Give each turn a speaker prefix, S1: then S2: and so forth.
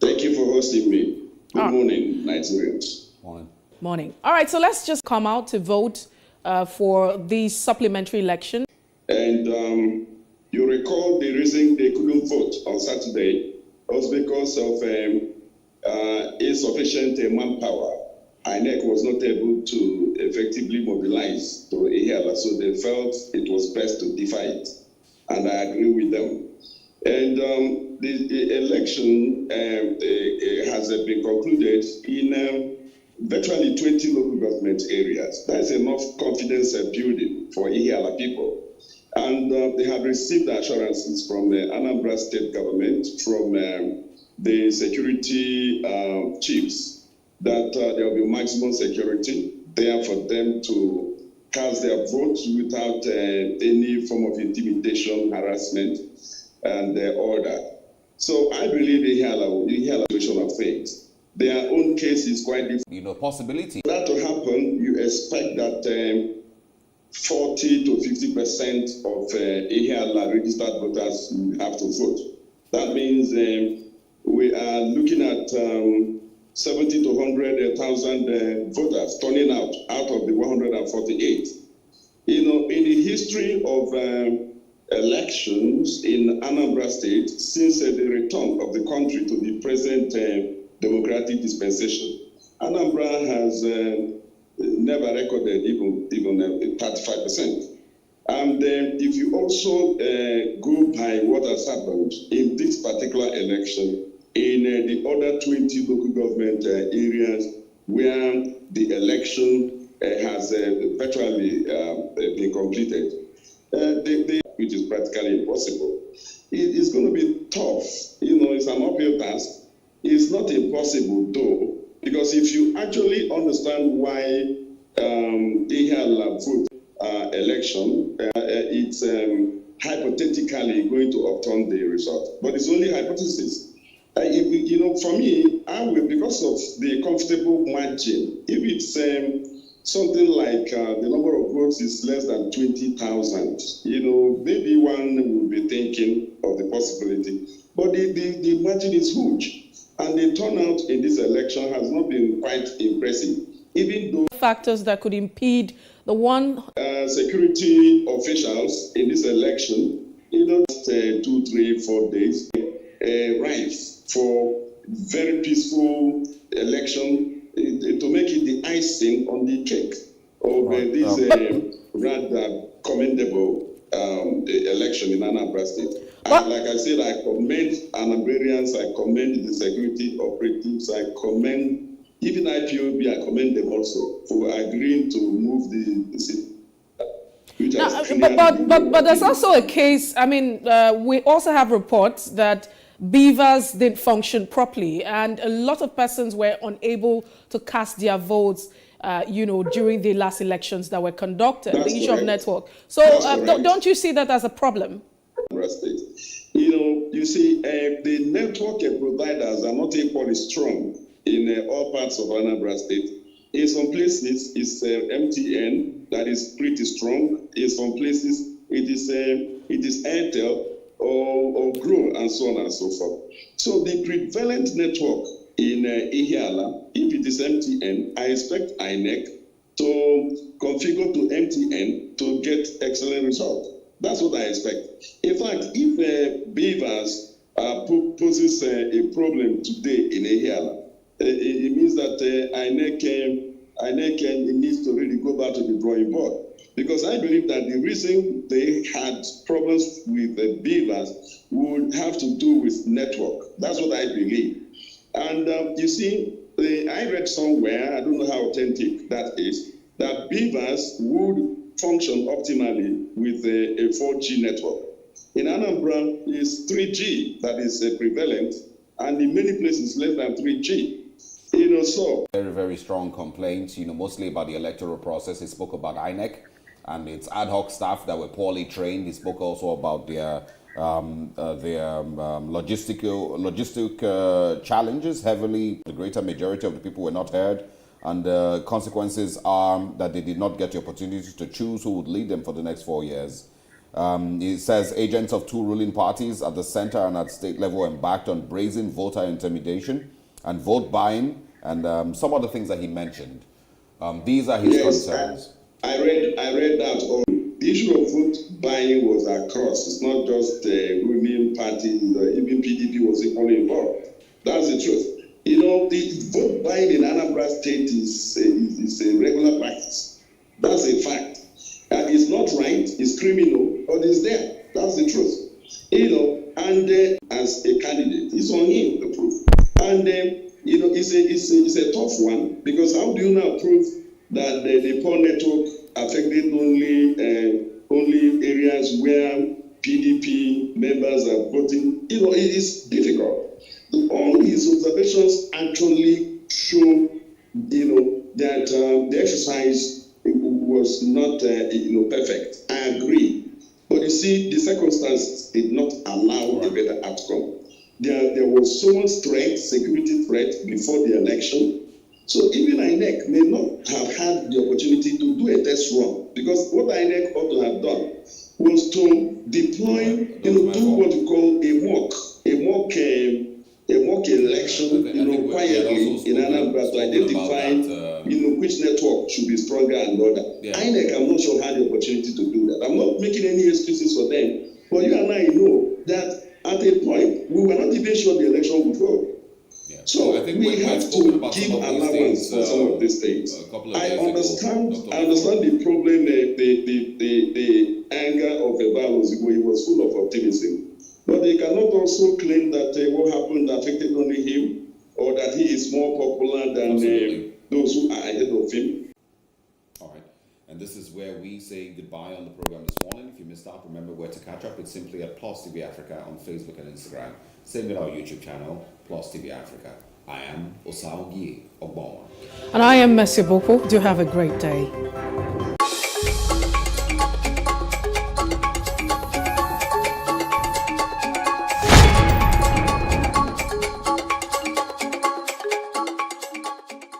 S1: Thank you for hosting me. Good morning, Nigerians.
S2: Morning. All right, so let's just come out to vote for the supplementary election.
S1: And you recall the reason they couldn't vote on Saturday was because of insufficient manpower. INEC was not able to effectively mobilize to Ihiala, so they felt it was best to defy it. And I agree with them. And the election has been concluded in virtually 20 local government areas. That's enough confidence building for Ihiala people. And they have received assurances from the Anambra state government, from the security chiefs, that there will be maximum security there for them to cast their votes without any form of intimidation, harassment, and order. So I believe Ihiala situation of things. Their own case is quite different.
S3: Possibility.
S1: For that to happen, you expect that 40 to 50% of Ihiala registered voters will have to vote. That means we are looking at 70 to 100,000 voters turning out of the 148. In the history of elections in Anambra State, since the return of the country to the present democratic dispensation, Anambra has never recorded even 35%. And if you also go by what has happened in this particular election, in the other 20 local government areas where the election has virtually been completed, which is practically impossible. It's going to be tough. It's an uphill task. It's not impossible, though, because if you actually understand why Ihiala vote election, it's hypothetically going to upturn the result. But it's only hypothesis. For me, I will, because of the comfortable margin, if it's something like the number of votes is less than 20,000, maybe one will be thinking of the possibility. But the margin is huge. And the turnout in this election has not been quite impressive, even though
S2: factors that could impede the one.
S1: Security officials in this election, 2, 3, 4 days, rife for very peaceful election to make it the icing on the cake of this rather commendable election in Anambra State. And like I said, I commend Anambrarians, I commend the security operatives, I commend even IPOB, I commend them also for agreeing to move the city.
S2: But there's also a case, we also have reports that beavers didn't function properly and a lot of persons were unable to cast their votes during the last elections that were conducted,
S1: That's
S2: the issue
S1: correct.
S2: of network. So don't you see that as a problem?
S1: State. You see, the network providers are not equally strong in all parts of Anambra State. In some places, it's MTN that is pretty strong. In some places, it is Airtel or Glo and so on and so forth. So the prevalent network in Ihiala, if it is MTN, I expect INEC to configure to MTN to get excellent results. That's what I expect. In fact, if beavers poses a problem today in Ihiala, it means that INEC needs to really go back to the drawing board. Because I believe that the reason they had problems with the beavers would have to do with network. That's what I believe. And you see, I read somewhere, I don't know how authentic that is, that beavers would function optimally with a 4G network. In Anambra, it's 3G that is prevalent, and in many places less than 3G. So
S3: very, very strong complaints, mostly about the electoral process. He spoke about INEC and its ad hoc staff that were poorly trained. He spoke also about their logistic challenges. Heavily, the greater majority of the people were not heard. And the consequences are that they did not get the opportunity to choose who would lead them for the next 4 years. It says agents of two ruling parties at the center and at state level embarked on brazen voter intimidation and vote buying and some other things that he mentioned. These are his concerns.
S1: I read that. The issue of vote buying was across. It's not just ruling parties. Even PDP was equally involved. That's the truth. You know, the vote buying in Anambra State is a regular practice. That's a fact. And it's not right. It's criminal, but it's there. That's the truth. You know, and as a candidate, it's on him to prove. And you know, it's a tough one, because how do you now prove that the poor network affected only areas where PDP members are voting? You know, it is difficult. All his observations actually show, you know, that the exercise was not, perfect. I agree. But you see, the circumstances did not allow a better outcome. There was so much threat, security threat before the election. So even INEC may not have had the opportunity to do a test run, because what INEC ought to have done was to deploy, do what we call a mock election, quietly in Anambra to identify, which network should be stronger and other. Yeah. INEC, I'm not sure, had the opportunity to do that. I'm not making any excuses for them, but you and I know that at a point we were not even sure the election would go.
S3: Yeah.
S1: So I think we have to give allowance for some of these things. I understand the problem, the anger of Ebalos. He was full of optimism. But they cannot also claim that what happened affected only him, or that he is more popular than those who are ahead of him.
S3: All right. And this is where we say goodbye on the program this morning. If you missed out, remember where to catch up. It's simply at PlusTvAfrica on Facebook and Instagram. Same with our YouTube channel, PlusTvAfrica. I am Osaogie Ogbonwa.
S2: And I am Messi Boko. Do have a great day.